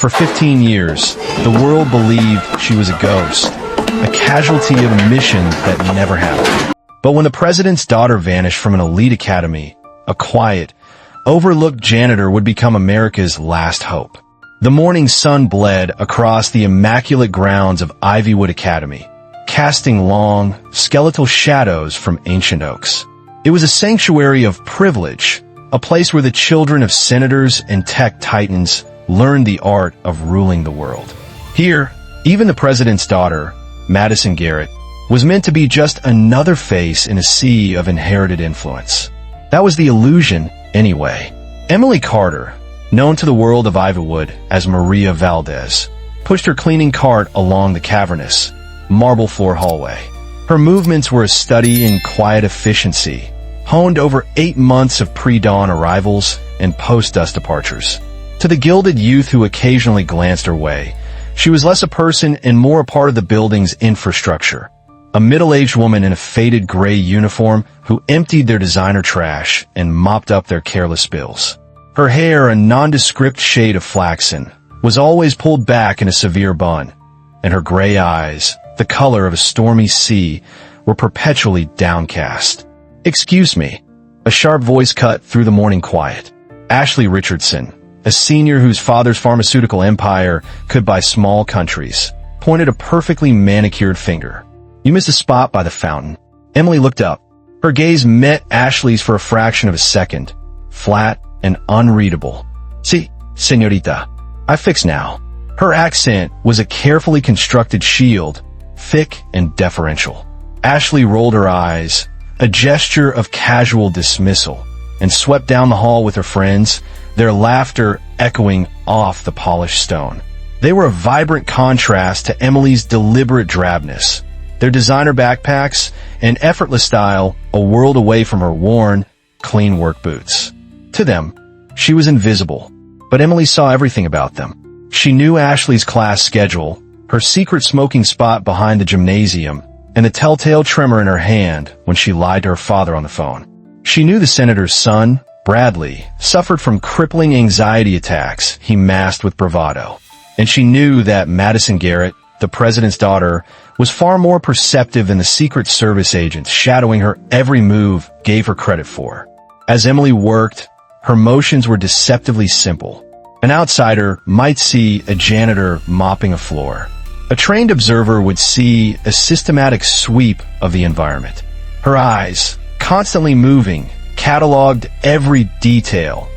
For 15 years, the world believed she was a ghost, a casualty of a mission that never happened. But when the president's daughter vanished from an elite academy, a quiet, overlooked janitor would become America's last hope. The morning sun bled across the immaculate grounds of Ivywood Academy, casting long, skeletal shadows from ancient oaks. It was a sanctuary of privilege, a place where the children of senators and tech titans learned the art of ruling the world. Here, even the president's daughter, Madison Garrett, was meant to be just another face in a sea of inherited influence. That was the illusion, anyway. Emily Carter, known to the world of Ivywood as Maria Valdez, pushed her cleaning cart along the cavernous, marble floor hallway. Her movements were a study in quiet efficiency, honed over 8 months of pre-dawn arrivals and post-dusk departures. To the gilded youth who occasionally glanced her way, she was less a person and more a part of the building's infrastructure. A middle-aged woman in a faded gray uniform who emptied their designer trash and mopped up their careless spills. Her hair, a nondescript shade of flaxen, was always pulled back in a severe bun, and her gray eyes, the color of a stormy sea, were perpetually downcast. "Excuse me," a sharp voice cut through the morning quiet. Ashley Richardson, a senior whose father's pharmaceutical empire could buy small countries, pointed a perfectly manicured finger. "You missed a spot by the fountain." Emily looked up. Her gaze met Ashley's for a fraction of a second, flat and unreadable. "Si, señorita. I fix now." Her accent was a carefully constructed shield, thick and deferential. Ashley rolled her eyes, a gesture of casual dismissal, and swept down the hall with her friends, their laughter echoing off the polished stone. They were a vibrant contrast to Emily's deliberate drabness, their designer backpacks and effortless style a world away from her worn, clean work boots. To them, she was invisible, but Emily saw everything about them. She knew Ashley's class schedule, her secret smoking spot behind the gymnasium, and the telltale tremor in her hand when she lied to her father on the phone. She knew the senator's son, Bradley, suffered from crippling anxiety attacks he masked with bravado. And she knew that Madison Garrett, the president's daughter, was far more perceptive than the Secret Service agents shadowing her every move gave her credit for. As Emily worked, her motions were deceptively simple. An outsider might see a janitor mopping a floor. A trained observer would see a systematic sweep of the environment. Her eyes, constantly moving, cataloged every detail.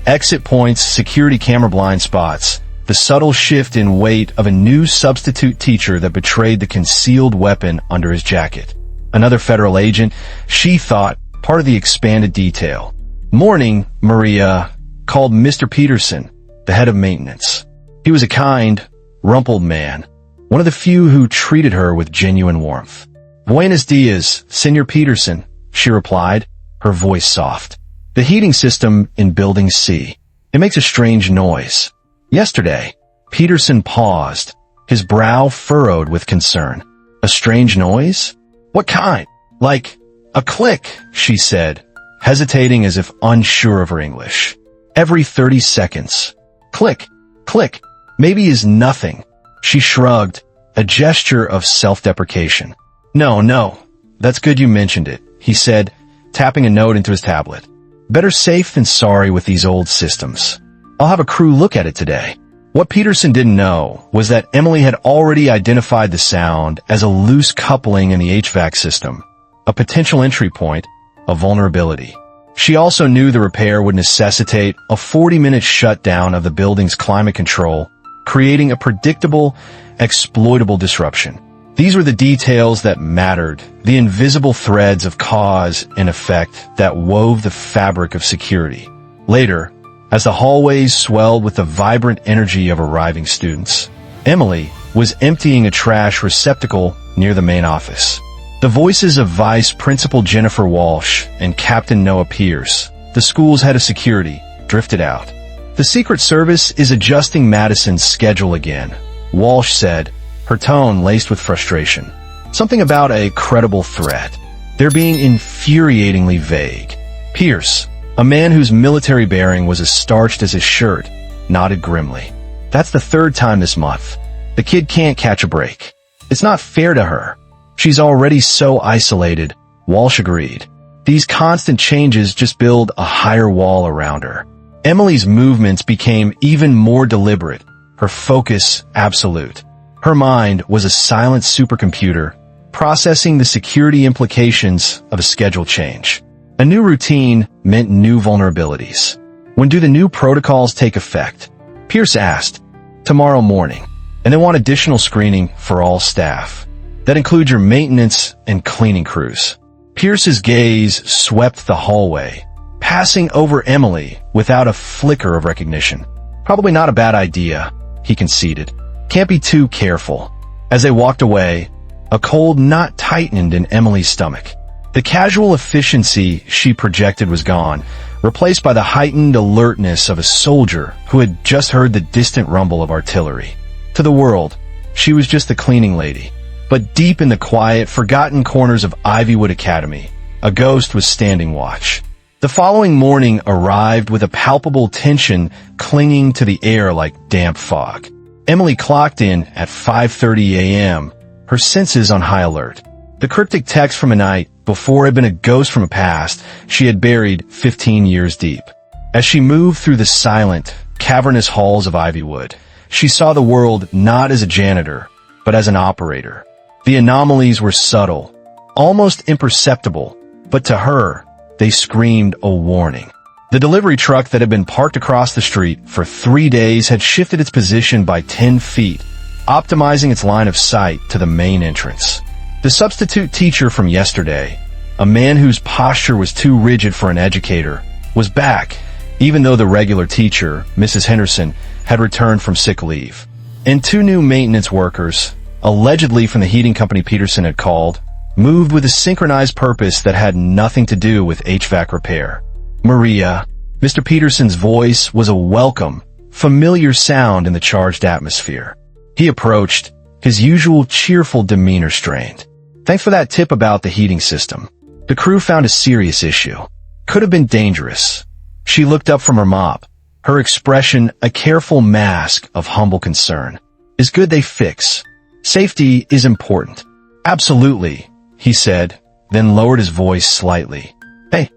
Exit points, security camera blind spots, the subtle shift in weight of a new substitute teacher that betrayed the concealed weapon under his jacket. Another federal agent, she thought, part of the expanded detail. Morning, Maria called Mr. Peterson, the head of maintenance. He was a kind, rumpled man, one of the few who treated her with genuine warmth. "Buenos dias, Senor Peterson," she replied, her voice soft. "The heating system in Building C. It makes a strange noise." Yesterday, Peterson paused, his brow furrowed with concern. "A strange noise? What kind?" "Like a click," she said, hesitating as if unsure of her English. "Every 30 seconds. Click, click, maybe is nothing." She shrugged, a gesture of self-deprecation. No, that's good you mentioned it," he said, tapping a note into his tablet. "Better safe than sorry with these old systems. I'll have a crew look at it today." What Peterson didn't know was that Emily had already identified the sound as a loose coupling in the HVAC system, a potential entry point, a vulnerability. She also knew the repair would necessitate a 40-minute shutdown of the building's climate control, creating a predictable, exploitable disruption. These were the details that mattered, the invisible threads of cause and effect that wove the fabric of security. Later, as the hallways swelled with the vibrant energy of arriving students, Emily was emptying a trash receptacle near the main office. The voices of Vice Principal Jennifer Walsh and Captain Noah Pierce, the school's head of security, drifted out. "The Secret Service is adjusting Madison's schedule again," Walsh said, her tone laced with frustration. "Something about a credible threat. They're being infuriatingly vague." Pierce, a man whose military bearing was as starched as his shirt, nodded grimly. That's the third time this month. The kid can't catch a break. It's not fair to her. She's already so isolated, Walsh agreed. These constant changes just build a higher wall around her. Emily's movements became even more deliberate, her focus absolute. Her mind was a silent supercomputer, processing the security implications of a schedule change. A new routine meant new vulnerabilities. When do the new protocols take effect? Pierce asked. Tomorrow morning. And they want additional screening for all staff. That includes your maintenance and cleaning crews. Pierce's gaze swept the hallway, passing over Emily without a flicker of recognition. Probably not a bad idea, he conceded. Can't be too careful. As they walked away, a cold knot tightened in Emily's stomach. The casual efficiency she projected was gone, replaced by the heightened alertness of a soldier who had just heard the distant rumble of artillery. To the world, she was just the cleaning lady. But deep in the quiet, forgotten corners of Ivywood Academy, a ghost was standing watch. The following morning arrived with a palpable tension clinging to the air like damp fog. Emily clocked in at 5:30 a.m., her senses on high alert. The cryptic text from a night before had been a ghost from a past she had buried 15 years deep. As she moved through the silent, cavernous halls of Ivywood, she saw the world not as a janitor, but as an operator. The anomalies were subtle, almost imperceptible, but to her, they screamed a warning. The delivery truck that had been parked across the street for 3 days had shifted its position by 10 feet, optimizing its line of sight to the main entrance. The substitute teacher from yesterday, a man whose posture was too rigid for an educator, was back, even though the regular teacher, Mrs. Henderson, had returned from sick leave. And 2 new maintenance workers, allegedly from the heating company Peterson had called, moved with a synchronized purpose that had nothing to do with HVAC repair. Maria, Mr. Peterson's voice was a welcome, familiar sound in the charged atmosphere. He approached, his usual cheerful demeanor strained. Thanks for that tip about the heating system. The crew found a serious issue. Could have been dangerous. She looked up from her mop, her expression a careful mask of humble concern. It's good they fix. Safety is important. Absolutely, he said, then lowered his voice slightly. Hey,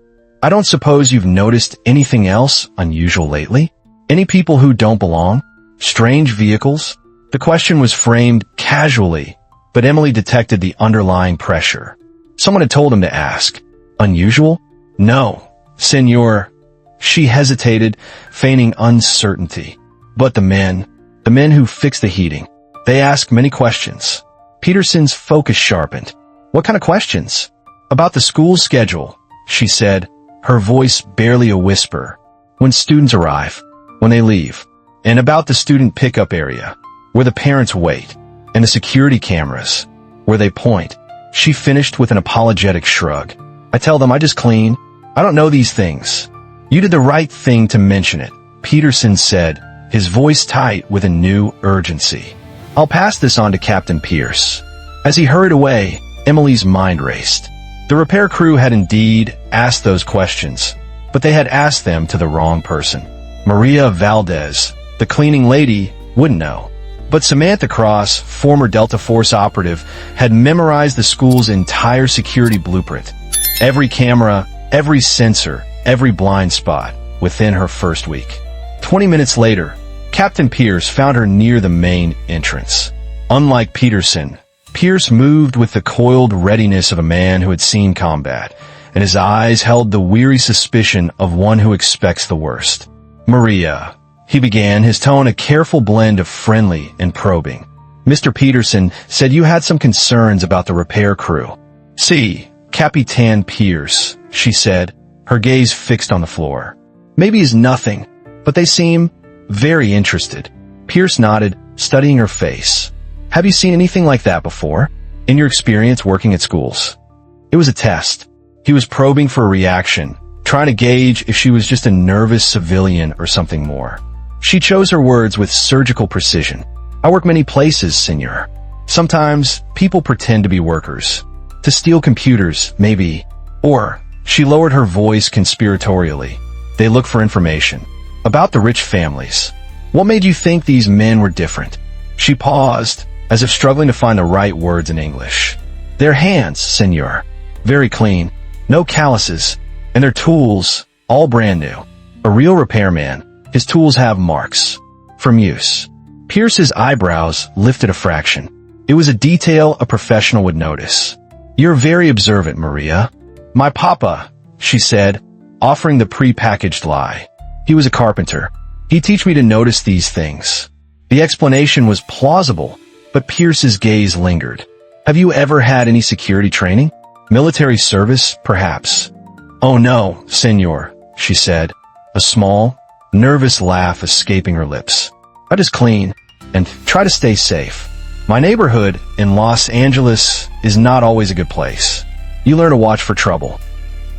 I don't suppose you've noticed anything else unusual lately? Any people who don't belong? Strange vehicles? The question was framed casually, but Emily detected the underlying pressure. Someone had told him to ask. Unusual? No, senor. She hesitated, feigning uncertainty. But the men who fix the heating, they ask many questions. Peterson's focus sharpened. What kind of questions? About the school schedule, she said, her voice barely a whisper. When students arrive, when they leave, and about the student pickup area, where the parents wait, and the security cameras, where they point. She finished with an apologetic shrug. I tell them I just clean. I don't know these things. You did the right thing to mention it, Peterson said, his voice tight with a new urgency. I'll pass this on to Captain Pierce. As he hurried away, Emily's mind raced. The repair crew had indeed asked those questions, but they had asked them to the wrong person. Maria Valdez, the cleaning lady, wouldn't know. But Samantha Cross, former Delta Force operative, had memorized the school's entire security blueprint. Every camera, every sensor, every blind spot within her first week. 20 minutes later, Captain Pierce found her near the main entrance. Unlike Peterson, Pierce moved with the coiled readiness of a man who had seen combat, and his eyes held the weary suspicion of one who expects the worst. Maria, he began, his tone a careful blend of friendly and probing. Mr. Peterson said you had some concerns about the repair crew. See, Capitan Pierce, she said, her gaze fixed on the floor. Maybe it's nothing, but they seem very interested. Pierce nodded, studying her face. Have you seen anything like that before? In your experience working at schools? It was a test. He was probing for a reaction, trying to gauge if she was just a nervous civilian or something more. She chose her words with surgical precision. I work many places, senor. Sometimes people pretend to be workers. To steal computers, maybe. Or, she lowered her voice conspiratorially. They look for information. About the rich families. What made you think these men were different? She paused, as if struggling to find the right words in English. Their hands, senor. Very clean. No calluses. And their tools, all brand new. A real repairman. His tools have marks. From use. Pierce's eyebrows lifted a fraction. It was a detail a professional would notice. You're very observant, Maria. My papa, she said, offering the pre-packaged lie. He was a carpenter. He'd teach me to notice these things. The explanation was plausible, but Pierce's gaze lingered. Have you ever had any security training? Military service, perhaps? Oh no, senor, she said, a small, nervous laugh escaping her lips. I just clean and try to stay safe. My neighborhood in Los Angeles is not always a good place. You learn to watch for trouble.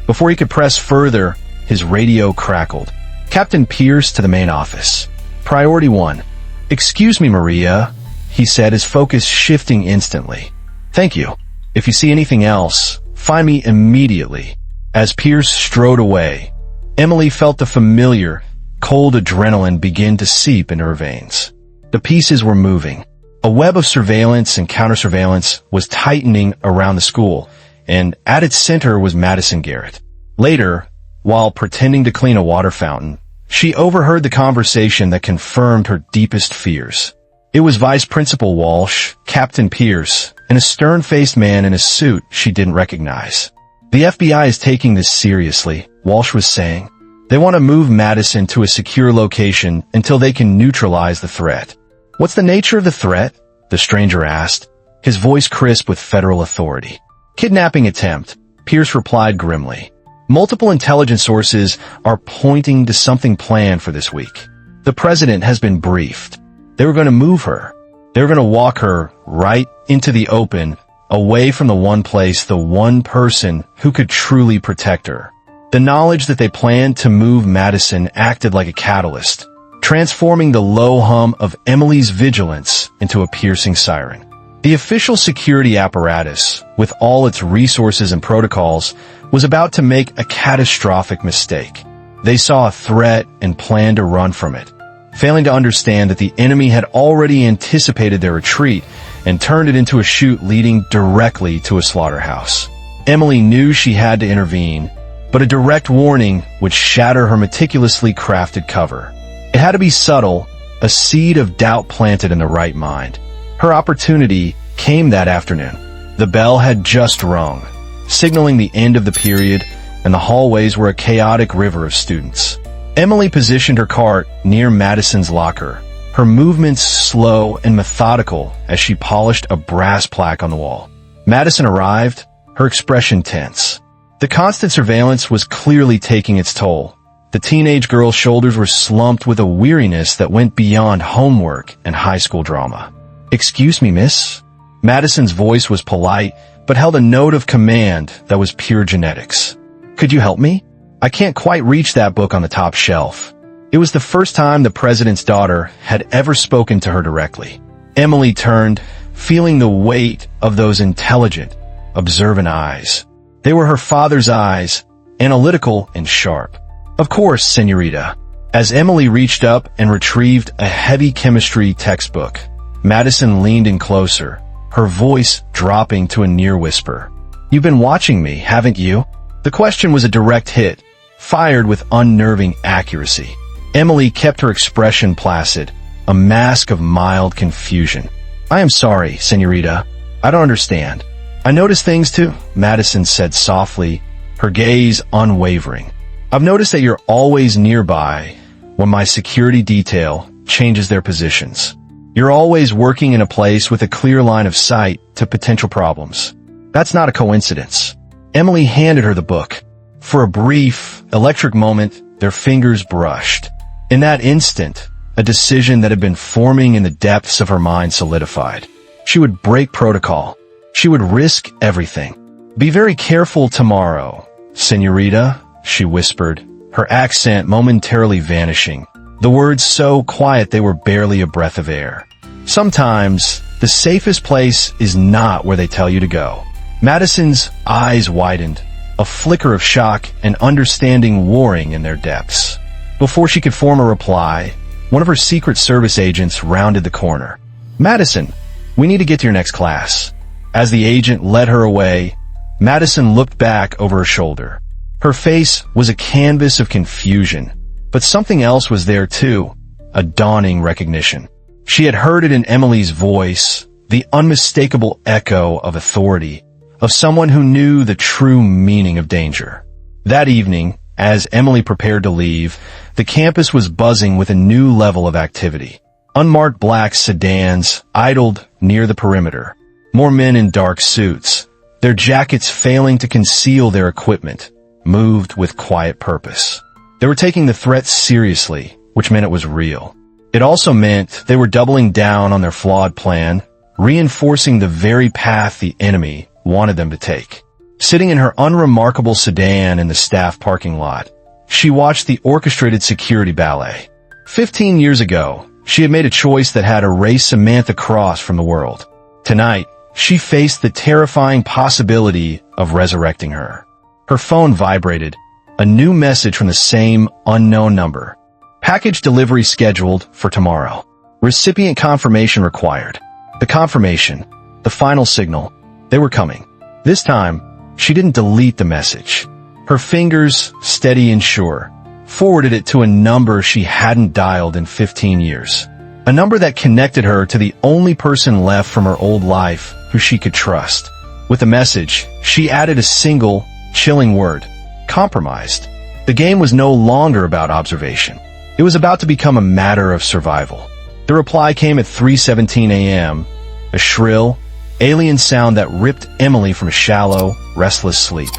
Before he could press further, his radio crackled. Captain Pierce to the main office. Priority 1. Excuse me, Maria, he said, his focus shifting instantly. Thank you. If you see anything else, find me immediately. As Pierce strode away, Emily felt the familiar, cold adrenaline begin to seep into her veins. The pieces were moving. A web of surveillance and counter-surveillance was tightening around the school, and at its center was Madison Garrett. Later, while pretending to clean a water fountain, she overheard the conversation that confirmed her deepest fears. It was Vice Principal Walsh, Captain Pierce, and a stern-faced man in a suit she didn't recognize. The FBI is taking this seriously, Walsh was saying. They want to move Madison to a secure location until they can neutralize the threat. What's the nature of the threat? The stranger asked, his voice crisp with federal authority. Kidnapping attempt, Pierce replied grimly. Multiple intelligence sources are pointing to something planned for this week. The president has been briefed. They were going to move her. They were going to walk her right into the open, away from the one place, the one person who could truly protect her. The knowledge that they planned to move Madison acted like a catalyst, transforming the low hum of Emily's vigilance into a piercing siren. The official security apparatus, with all its resources and protocols, was about to make a catastrophic mistake. They saw a threat and planned to run from it, failing to understand that the enemy had already anticipated their retreat and turned it into a chute leading directly to a slaughterhouse. Emily knew she had to intervene, but a direct warning would shatter her meticulously crafted cover. It had to be subtle, a seed of doubt planted in the right mind. Her opportunity came that afternoon. The bell had just rung, signaling the end of the period, and the hallways were a chaotic river of students. Emily positioned her cart near Madison's locker, her movements slow and methodical as she polished a brass plaque on the wall. Madison arrived, her expression tense. The constant surveillance was clearly taking its toll. The teenage girl's shoulders were slumped with a weariness that went beyond homework and high school drama. Excuse me, miss? Madison's voice was polite, but held a note of command that was pure genetics. Could you help me? I can't quite reach that book on the top shelf. It was the first time the president's daughter had ever spoken to her directly. Emily turned, feeling the weight of those intelligent, observant eyes. They were her father's eyes, analytical and sharp. Of course, senorita. As Emily reached up and retrieved a heavy chemistry textbook, Madison leaned in closer, her voice dropping to a near whisper. You've been watching me, haven't you? The question was a direct hit, fired with unnerving accuracy. Emily kept her expression placid, a mask of mild confusion. I am sorry, senorita. I don't understand. I noticed things too, Madison said softly, her gaze unwavering. I've noticed that you're always nearby when my security detail changes their positions. You're always working in a place with a clear line of sight to potential problems. That's not a coincidence. Emily handed her the book. For a brief, electric moment, their fingers brushed. In that instant, a decision that had been forming in the depths of her mind solidified. She would break protocol. She would risk everything. Be very careful tomorrow, senorita, she whispered, her accent momentarily vanishing, the words so quiet they were barely a breath of air. Sometimes, the safest place is not where they tell you to go. Madison's eyes widened, a flicker of shock and understanding warring in their depths. Before she could form a reply, one of her Secret Service agents rounded the corner. "Madison, we need to get to your next class." As the agent led her away, Madison looked back over her shoulder. Her face was a canvas of confusion, but something else was there too, a dawning recognition. She had heard it in Emily's voice, the unmistakable echo of authority, of someone who knew the true meaning of danger. That evening, as Emily prepared to leave, the campus was buzzing with a new level of activity. Unmarked black sedans idled near the perimeter. More men in dark suits, their jackets failing to conceal their equipment, moved with quiet purpose. They were taking the threat seriously, which meant it was real. It also meant they were doubling down on their flawed plan, reinforcing the very path the enemy wanted them to take. Sitting in her unremarkable sedan in the staff parking lot, she watched the orchestrated security ballet. 15 years ago, she had made a choice that had erased Samantha Cross from the world. Tonight, she faced the terrifying possibility of resurrecting her. Her phone vibrated, a new message from the same unknown number. Package delivery scheduled for tomorrow. Recipient confirmation required. The confirmation, the final signal, they were coming. This time, she didn't delete the message. Her fingers, steady and sure, forwarded it to a number she hadn't dialed in 15 years. A number that connected her to the only person left from her old life who she could trust. With the message, she added a single, chilling word: compromised. The game was no longer about observation. It was about to become a matter of survival. The reply came at 3:17 a.m., a shrill, alien sound that ripped Emily from shallow, restless sleep.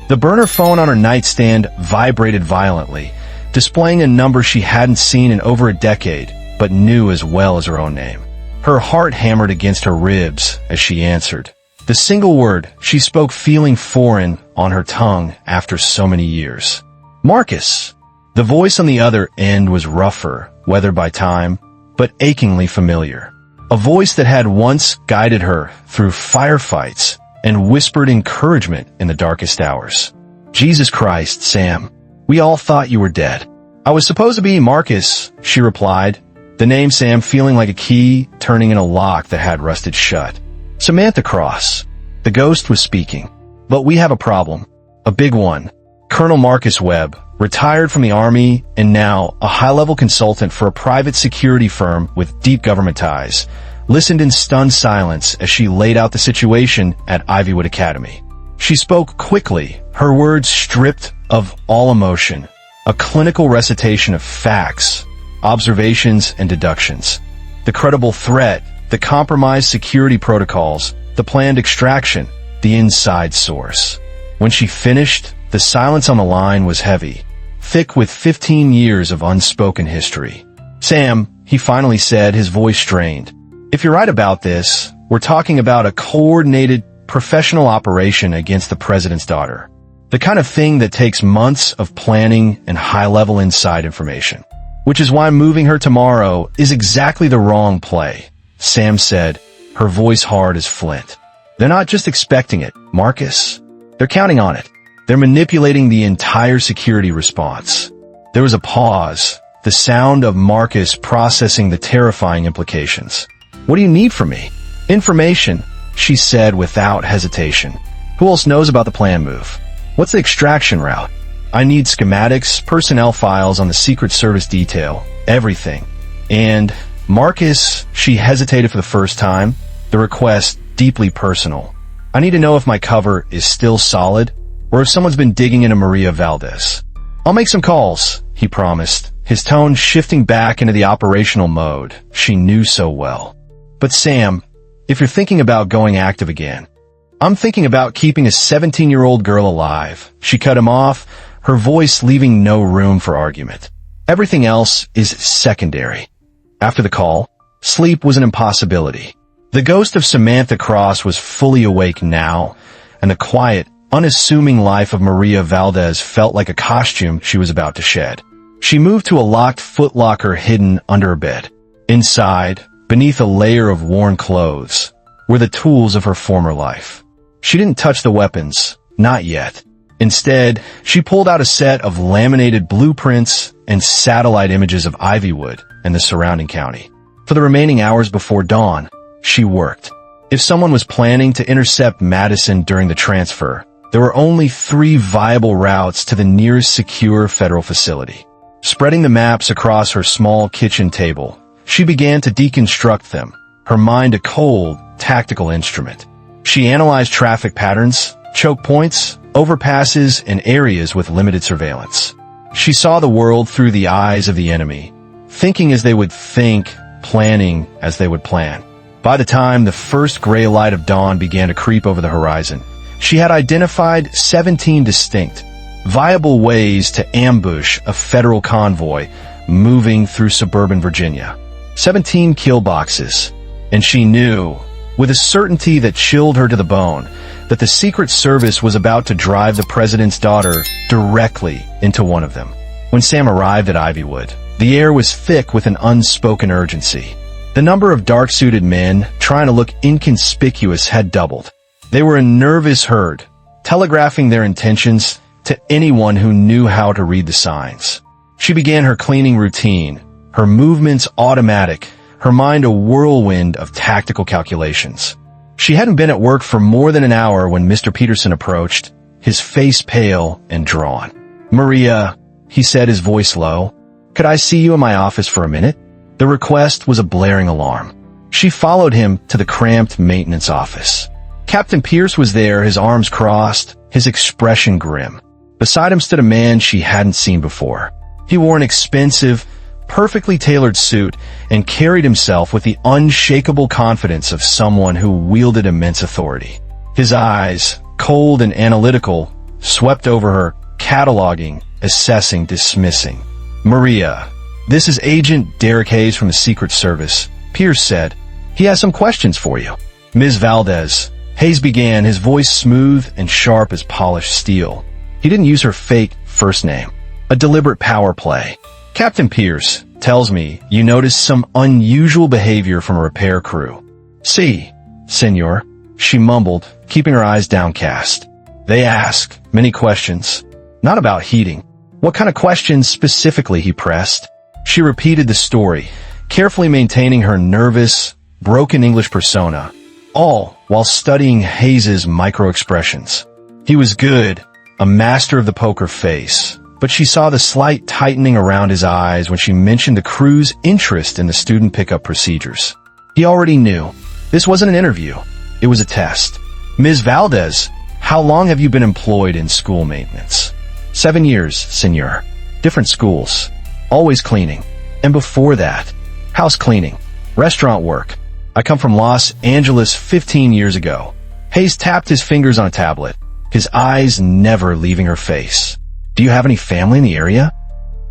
The burner phone on her nightstand vibrated violently, displaying a number she hadn't seen in over a decade, but knew as well as her own name. Her heart hammered against her ribs as she answered. The single word she spoke feeling foreign on her tongue after so many years. Marcus. The voice on the other end was rougher, weathered by time, but achingly familiar. A voice that had once guided her through firefights and whispered encouragement in the darkest hours. "Jesus Christ, Sam. We all thought you were dead." "I was supposed to be Marcus," she replied, the name Sam feeling like a key turning in a lock that had rusted shut. "Samantha Cross." The ghost was speaking. "But we have a problem. A big one. Colonel Marcus Webb, retired from the Army and now a high-level consultant for a private security firm with deep government ties, listened in stunned silence as she laid out the situation at Ivywood Academy. She spoke quickly, her words stripped of all emotion, a clinical recitation of facts, observations, and deductions. The credible threat, the compromised security protocols, the planned extraction, the inside source. When she finished, the silence on the line was heavy, thick with 15 years of unspoken history. "Sam," he finally said, his voice strained. "If you're right about this, we're talking about a coordinated, professional operation against the president's daughter. The kind of thing that takes months of planning and high-level inside information. Which is why moving her tomorrow is exactly the wrong play," Sam said, her voice hard as flint. "They're not just expecting it, Marcus. They're counting on it. They're manipulating the entire security response." There was a pause, the sound of Marcus processing the terrifying implications. "What do you need from me?" "Information," she said without hesitation. "Who else knows about the planned move? What's the extraction route? I need schematics, personnel files on the Secret Service detail, everything." And Marcus, she hesitated for the first time, the request deeply personal. "I need to know if my cover is still solid, or if someone's been digging into Maria Valdez." "I'll make some calls," he promised, his tone shifting back into the operational mode she knew so well. "But Sam, if you're thinking about going active again, I'm thinking about keeping a 17-year-old girl alive." She cut him off, her voice leaving no room for argument. "Everything else is secondary." After the call, sleep was an impossibility. The ghost of Samantha Cross was fully awake now, and the quiet, unassuming life of Maria Valdez felt like a costume she was about to shed. She moved to a locked footlocker hidden under her bed. Inside, beneath a layer of worn clothes, were the tools of her former life. She didn't touch the weapons, not yet. Instead, she pulled out a set of laminated blueprints and satellite images of Ivywood, and the surrounding county. For the remaining hours before dawn, she worked. If someone was planning to intercept Madison during the transfer, there were only 3 viable routes to the nearest secure federal facility. Spreading the maps across her small kitchen table, she began to deconstruct them, her mind a cold, tactical instrument. She analyzed traffic patterns, choke points, overpasses, and areas with limited surveillance. She saw the world through the eyes of the enemy, thinking as they would think, planning as they would plan. By the time the first gray light of dawn began to creep over the horizon, she had identified 17 distinct, viable ways to ambush a federal convoy moving through suburban Virginia. 17 kill boxes, and she knew, with a certainty that chilled her to the bone, that the Secret Service was about to drive the president's daughter directly into one of them. When Sam arrived at Ivywood, the air was thick with an unspoken urgency. The number of dark-suited men trying to look inconspicuous had doubled. They were a nervous herd, telegraphing their intentions to anyone who knew how to read the signs. She began her cleaning routine, her movements automatic, her mind a whirlwind of tactical calculations. She hadn't been at work for more than an hour when Mr. Peterson approached, his face pale and drawn. "Maria," he said, his voice low, "could I see you in my office for a minute?" The request was a blaring alarm. She followed him to the cramped maintenance office. Captain Pierce was there, his arms crossed, his expression grim. Beside him stood a man she hadn't seen before. He wore an expensive, perfectly tailored suit and carried himself with the unshakable confidence of someone who wielded immense authority. His eyes, cold and analytical, swept over her, cataloging, assessing, dismissing. "Maria, this is Agent Derek Hayes from the Secret Service," Pierce said. "He has some questions for you." "Ms. Valdez," Hayes began, his voice smooth and sharp as polished steel. He didn't use her fake first name. A deliberate power play. "Captain Pierce tells me you noticed some unusual behavior from a repair crew." "Si, senor," she mumbled, keeping her eyes downcast. "They ask many questions. Not about heating." "What kind of questions specifically?" he pressed. She repeated the story, carefully maintaining her nervous, broken English persona, all while studying Hayes's micro-expressions. He was good, a master of the poker face, but she saw the slight tightening around his eyes when she mentioned the crew's interest in the student pickup procedures. He already knew. This wasn't an interview. It was a test. "Ms. Valdez, how long have you been employed in school maintenance?" 7 years, senor. Different schools. Always cleaning. And before that, house cleaning, restaurant work. I come from Los Angeles 15 years ago. Hayes tapped his fingers on a tablet, his eyes never leaving her face. "Do you have any family in the area?"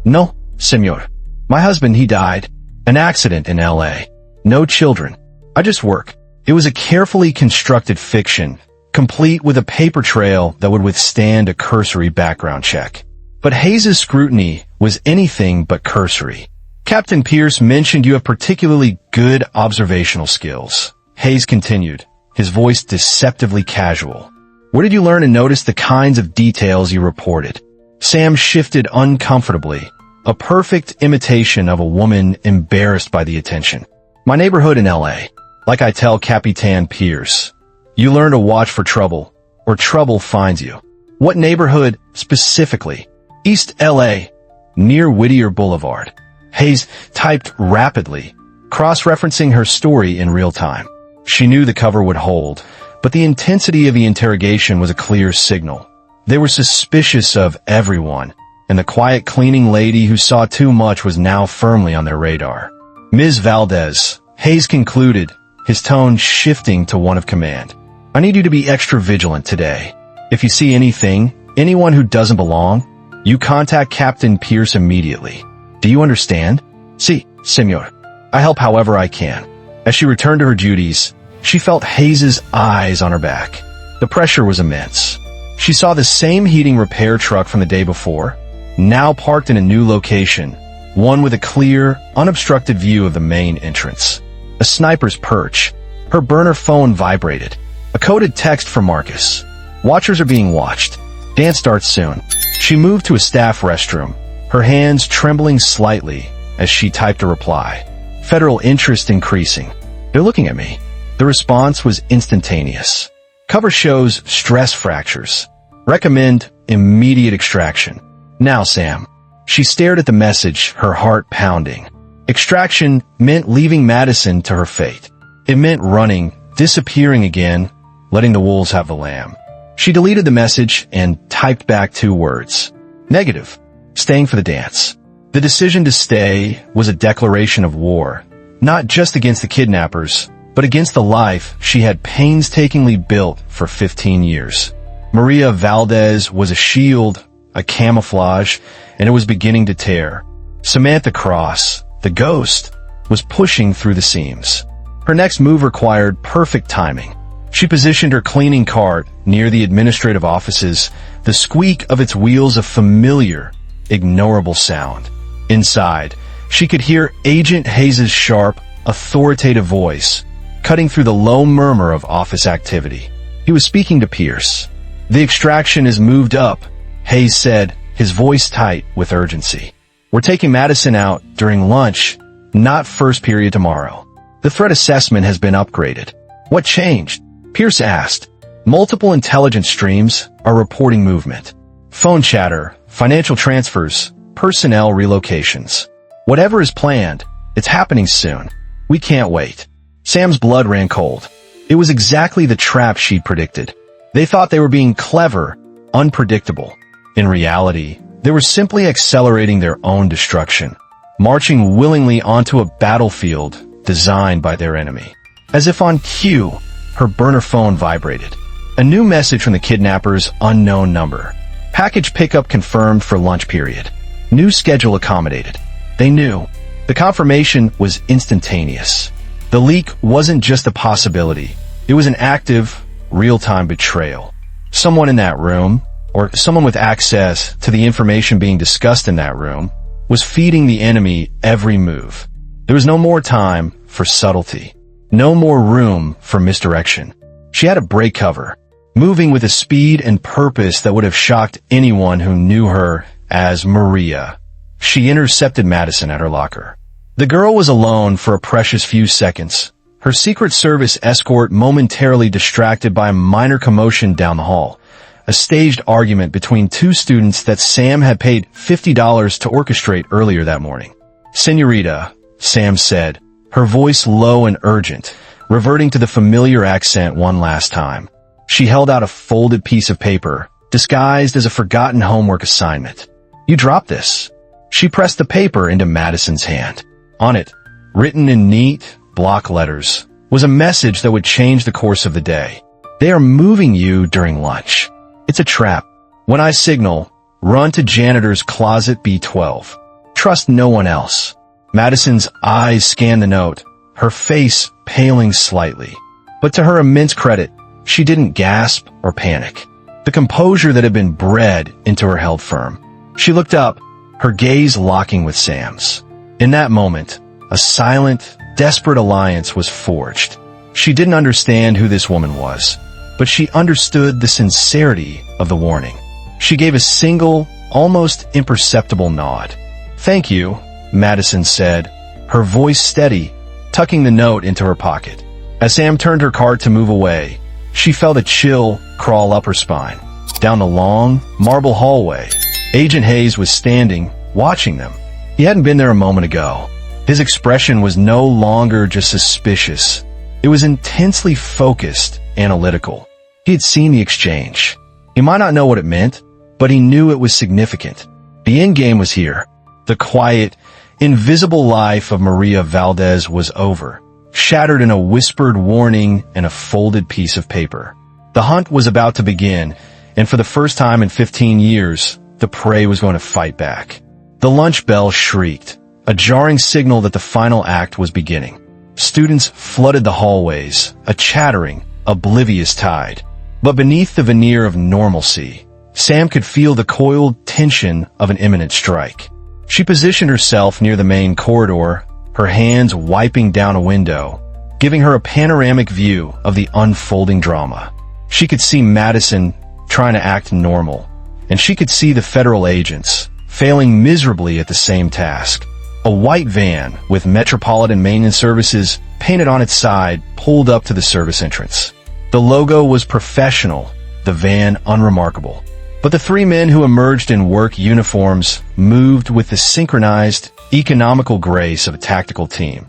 "No, senor. My husband, he died. An accident in L.A. No children. I just work." It was a carefully constructed fiction, complete with a paper trail that would withstand a cursory background check. But Hayes's scrutiny was anything but cursory. "Captain Pierce mentioned you have particularly good observational skills," Hayes continued, his voice deceptively casual. "Where did you learn and notice the kinds of details you reported?" Sam shifted uncomfortably, a perfect imitation of a woman embarrassed by the attention. "My neighborhood in L.A. Like I tell Capitan Pierce, you learn to watch for trouble, or trouble finds you." "What neighborhood, specifically?" "East L.A., near Whittier Boulevard." Hayes typed rapidly, cross-referencing her story in real time. She knew the cover would hold, but the intensity of the interrogation was a clear signal. They were suspicious of everyone, and the quiet cleaning lady who saw too much was now firmly on their radar. "Ms. Valdez," Hayes concluded, his tone shifting to one of command. "I need you to be extra vigilant today. If you see anything, anyone who doesn't belong, you contact Captain Pierce immediately. Do you understand?" "Si, senor. I help however I can." As she returned to her duties, she felt Hayes's eyes on her back. The pressure was immense. She saw the same heating repair truck from the day before, now parked in a new location, one with a clear, unobstructed view of the main entrance. A sniper's perch. Her burner phone vibrated. A coded text from Marcus. "Watchers are being watched. Dance starts soon." She moved to a staff restroom, her hands trembling slightly as she typed a reply. Federal interest increasing. They're looking at me. The response was instantaneous. Cover shows stress fractures. Recommend immediate extraction. Now, Sam. She stared at the message, her heart pounding. Extraction meant leaving Madison to her fate. It meant running, disappearing again, letting the wolves have the lamb. She deleted the message and typed back 2 words. Negative. Staying for the dance. The decision to stay was a declaration of war, not just against the kidnappers, but against the life she had painstakingly built for 15 years. Maria Valdez was a shield, a camouflage, and it was beginning to tear. Samantha Cross, the ghost, was pushing through the seams. Her next move required perfect timing. She positioned her cleaning cart near the administrative offices, the squeak of its wheels a familiar, ignorable sound. Inside, she could hear Agent Hayes' sharp, authoritative voice, cutting through the low murmur of office activity. He was speaking to Pierce. The extraction is moved up, Hayes said, his voice tight with urgency. We're taking Madison out during lunch, not first period tomorrow. The threat assessment has been upgraded. What changed? Pierce asked. Multiple intelligence streams are reporting movement. Phone chatter, financial transfers, personnel relocations. Whatever is planned, it's happening soon. We can't wait. Sam's blood ran cold. It was exactly the trap she'd predicted. They thought they were being clever, unpredictable. In reality, they were simply accelerating their own destruction, marching willingly onto a battlefield designed by their enemy. As if on cue, her burner phone vibrated. A new message from the kidnapper's unknown number. Package pickup confirmed for lunch period. New schedule accommodated. They knew. The confirmation was instantaneous. The leak wasn't just a possibility. It was an active, real-time betrayal. Someone in that room, or someone with access to the information being discussed in that room, was feeding the enemy every move. There was no more time for subtlety. No more room for misdirection. She had to break cover, moving with a speed and purpose that would have shocked anyone who knew her as Maria. She intercepted Madison at her locker. The girl was alone for a precious few seconds, her Secret Service escort momentarily distracted by a minor commotion down the hall, a staged argument between 2 students that Sam had paid $50 to orchestrate earlier that morning. Senorita, Sam said, her voice low and urgent, reverting to the familiar accent one last time. She held out a folded piece of paper, disguised as a forgotten homework assignment. You dropped this. She pressed the paper into Madison's hand. On it, written in neat, block letters, was a message that would change the course of the day. They are moving you during lunch. It's a trap. When I signal, run to janitor's closet B12. Trust no one else. Madison's eyes scanned the note, her face paling slightly. But to her immense credit, she didn't gasp or panic. The composure that had been bred into her held firm. She looked up, her gaze locking with Sam's. In that moment, a silent, desperate alliance was forged. She didn't understand who this woman was, but she understood the sincerity of the warning. She gave a single, almost imperceptible nod. Thank you, Madison said, her voice steady, tucking the note into her pocket. As Sam turned her cart to move away, she felt a chill crawl up her spine. Down the long, marble hallway, Agent Hayes was standing, watching them. He hadn't been there a moment ago. His expression was no longer just suspicious. It was intensely focused, analytical. He had seen the exchange. He might not know what it meant, but he knew it was significant. The endgame was here. The quiet, invisible life of Maria Valdez was over, shattered in a whispered warning and a folded piece of paper. The hunt was about to begin, and for the first time in 15 years, the prey was going to fight back. The lunch bell shrieked, a jarring signal that the final act was beginning. Students flooded the hallways, a chattering, oblivious tide. But beneath the veneer of normalcy, Sam could feel the coiled tension of an imminent strike. She positioned herself near the main corridor, her hands wiping down a window, giving her a panoramic view of the unfolding drama. She could see Madison trying to act normal, and she could see the federal agents failing miserably at the same task. A white van with Metropolitan Maintenance Services painted on its side pulled up to the service entrance. The logo was professional, the van unremarkable. But the three men who emerged in work uniforms moved with the synchronized, economical grace of a tactical team,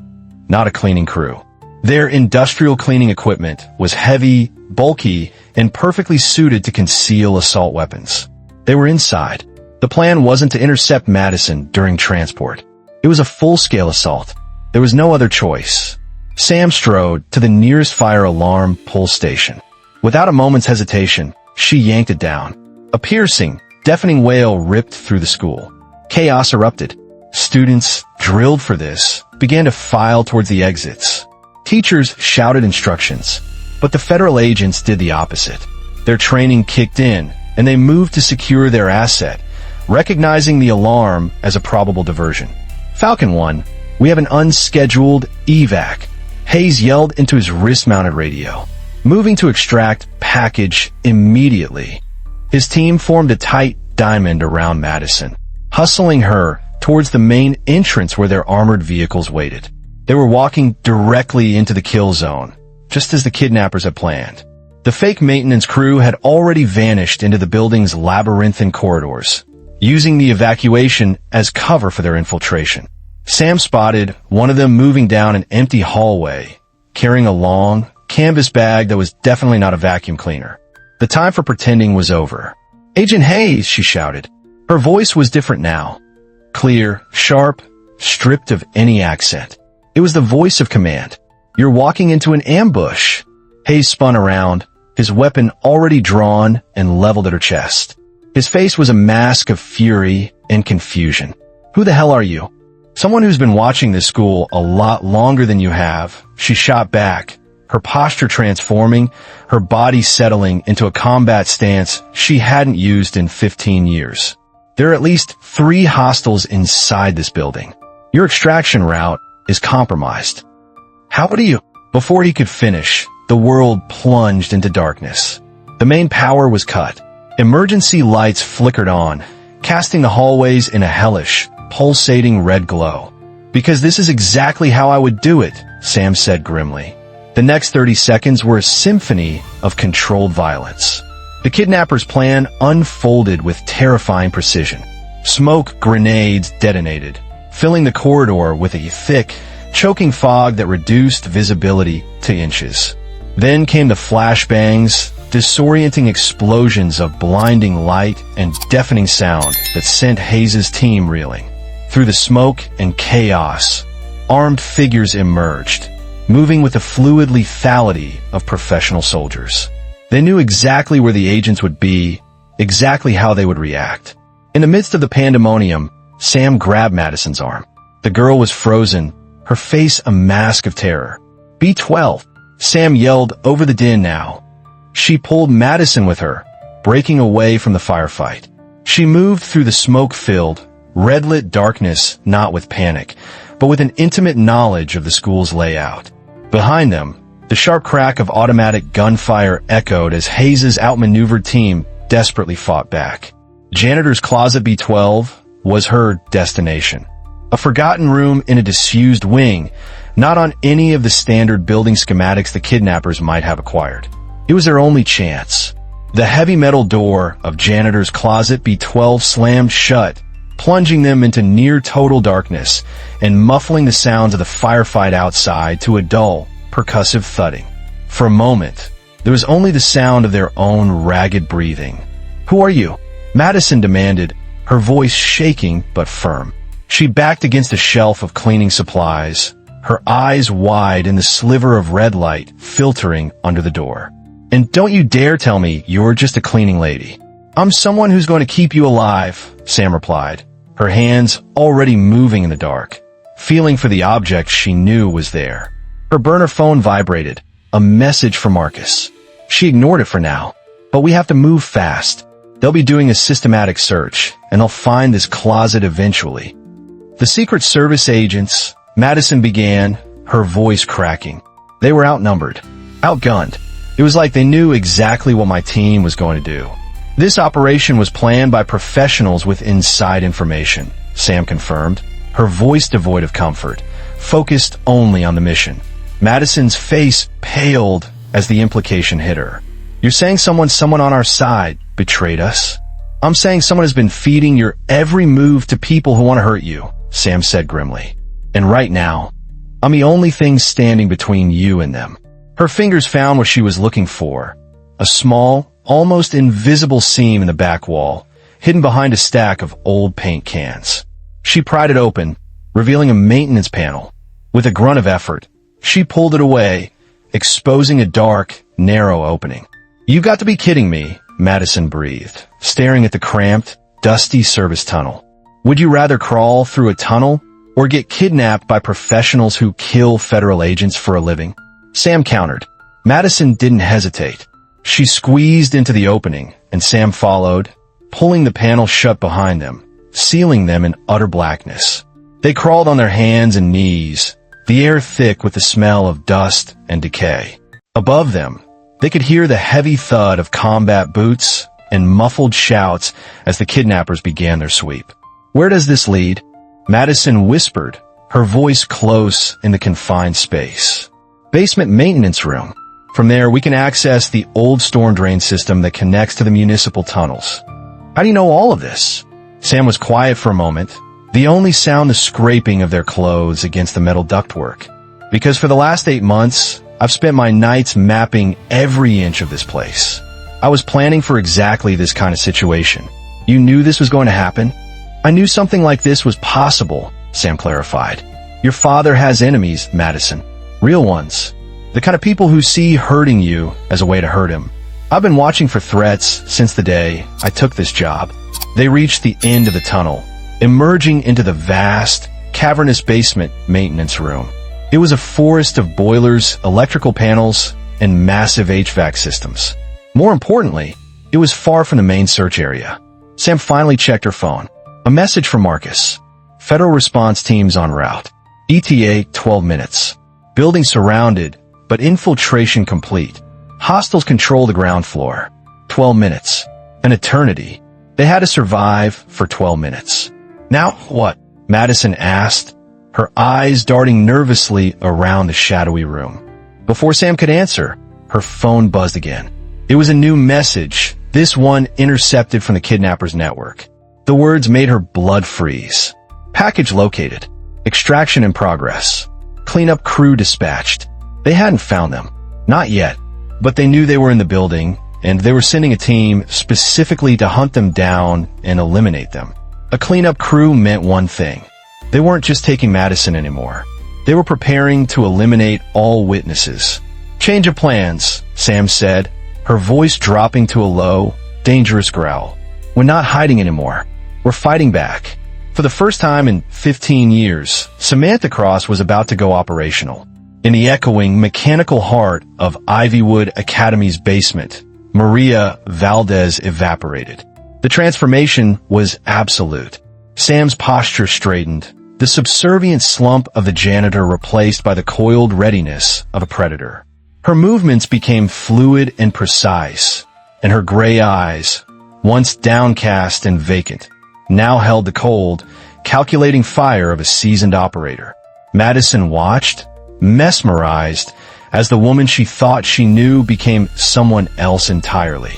not a cleaning crew. Their industrial cleaning equipment was heavy, bulky, and perfectly suited to conceal assault weapons. They were inside. The plan wasn't to intercept Madison during transport. It was a full-scale assault. There was no other choice. Sam strode to the nearest fire alarm pull station. Without a moment's hesitation, she yanked it down. A piercing, deafening wail ripped through the school. Chaos erupted. Students, drilled for this, began to file towards the exits. Teachers shouted instructions, but the federal agents did the opposite. Their training kicked in, and they moved to secure their asset, recognizing the alarm as a probable diversion. Falcon 1, we have an unscheduled evac. Hayes yelled into his wrist-mounted radio, moving to extract package immediately. His team formed a tight diamond around Madison, hustling her towards the main entrance where their armored vehicles waited. They were walking directly into the kill zone, just as the kidnappers had planned. The fake maintenance crew had already vanished into the building's labyrinthine corridors, using the evacuation as cover for their infiltration. Sam spotted one of them moving down an empty hallway, carrying a long, canvas bag that was definitely not a vacuum cleaner. The time for pretending was over. "Agent Hayes," she shouted. Her voice was different now. Clear, sharp, stripped of any accent. It was the voice of command. "You're walking into an ambush." Hayes spun around, his weapon already drawn and leveled at her chest. His face was a mask of fury and confusion. "Who the hell are you?" "Someone who's been watching this school a lot longer than you have," she shot back, her posture transforming, her body settling into a combat stance she hadn't used in 15 years. "There are at least 3 hostiles inside this building. Your extraction route is compromised." "How do you—" Before he could finish, the world plunged into darkness. The main power was cut. Emergency lights flickered on, casting the hallways in a hellish, pulsating red glow. "Because this is exactly how I would do it," Sam said grimly. The next 30 seconds were a symphony of controlled violence. The kidnappers' plan unfolded with terrifying precision. Smoke grenades detonated, filling the corridor with a thick, choking fog that reduced visibility to inches. Then came the flashbangs, disorienting explosions of blinding light and deafening sound that sent Hayes' team reeling. Through the smoke and chaos, armed figures emerged, moving with the fluid lethality of professional soldiers. They knew exactly where the agents would be, exactly how they would react. In the midst of the pandemonium, Sam grabbed Madison's arm. The girl was frozen, her face a mask of terror. "B-12, Sam yelled over the din now. She pulled Madison with her, breaking away from the firefight. She moved through the smoke-filled, red-lit darkness not with panic, but with an intimate knowledge of the school's layout. Behind them, the sharp crack of automatic gunfire echoed as Hayes' outmaneuvered team desperately fought back. Janitor's Closet B-12 was her destination. A forgotten room in a disused wing, not on any of the standard building schematics the kidnappers might have acquired. It was their only chance. The heavy metal door of Janitor's Closet B-12 slammed shut, plunging them into near-total darkness and muffling the sounds of the firefight outside to a dull, percussive thudding. For a moment, there was only the sound of their own ragged breathing. "Who are you?" Madison demanded, her voice shaking but firm. She backed against a shelf of cleaning supplies, her eyes wide in the sliver of red light filtering under the door. "And don't you dare tell me you're just a cleaning lady." "I'm someone who's going to keep you alive," Sam replied, her hands already moving in the dark, feeling for the object she knew was there. Her burner phone vibrated, a message from Marcus. She ignored it for now, but we have to move fast. They'll be doing a systematic search, and they'll find this closet eventually. "The Secret Service agents," Madison began, her voice cracking. "They were outnumbered, outgunned. It was like they knew exactly what my team was going to do. This operation was planned by professionals with inside information," Sam confirmed, her voice devoid of comfort, focused only on the mission. Madison's face paled as the implication hit her. "You're saying someone on our side betrayed us?" "I'm saying someone has been feeding your every move to people who want to hurt you," Sam said grimly. "And right now, I'm the only thing standing between you and them." Her fingers found what she was looking for, a small, almost invisible seam in the back wall, hidden behind a stack of old paint cans. She pried it open, revealing a maintenance panel. With a grunt of effort, she pulled it away, exposing a dark, narrow opening. "You got to be kidding me," Madison breathed, staring at the cramped, dusty service tunnel. "Would you rather crawl through a tunnel or get kidnapped by professionals who kill federal agents for a living?" Sam countered. Madison didn't hesitate. She squeezed into the opening, and Sam followed, pulling the panel shut behind them, sealing them in utter blackness. They crawled on their hands and knees, the air thick with the smell of dust and decay. Above them, they could hear the heavy thud of combat boots and muffled shouts as the kidnappers began their sweep. "Where does this lead?" Madison whispered, her voice close in the confined space. "Basement maintenance room. From there, we can access the old storm drain system that connects to the municipal tunnels." "How do you know all of this?" Sam was quiet for a moment, the only sound the scraping of their clothes against the metal ductwork. "Because for the last 8 months, I've spent my nights mapping every inch of this place. I was planning for exactly this kind of situation." "You knew this was going to happen?" "I knew something like this was possible," Sam clarified. "Your father has enemies, Madison. Real ones. The kind of people who see hurting you as a way to hurt him. I've been watching for threats since the day I took this job." They reached the end of the tunnel, emerging into the vast, cavernous basement maintenance room. It was a forest of boilers, electrical panels, and massive HVAC systems. More importantly, it was far from the main search area. Sam finally checked her phone. A message from Marcus. "Federal response teams en route. ETA 12 minutes. Building surrounded, but infiltration complete. Hostiles control the ground floor. 12 minutes. An eternity. They had to survive for 12 minutes. Now what?" Madison asked, her eyes darting nervously around the shadowy room. Before Sam could answer, her phone buzzed again. It was a new message, this one intercepted from the kidnappers' network. The words made her blood freeze. "Package located. Extraction in progress. Cleanup crew dispatched." They hadn't found them. Not yet. But they knew they were in the building, and they were sending a team specifically to hunt them down and eliminate them. A cleanup crew meant one thing. They weren't just taking Madison anymore. They were preparing to eliminate all witnesses. "Change of plans," Sam said, her voice dropping to a low, dangerous growl. "We're not hiding anymore. We're fighting back." For the first time in 15 years, Samantha Cross was about to go operational. In the echoing, mechanical heart of Ivywood Academy's basement, Maria Valdez evaporated. The transformation was absolute. Sam's posture straightened, the subservient slump of the janitor replaced by the coiled readiness of a predator. Her movements became fluid and precise, and her gray eyes, once downcast and vacant, now held the cold, calculating fire of a seasoned operator. Madison watched, mesmerized, as the woman she thought she knew became someone else entirely.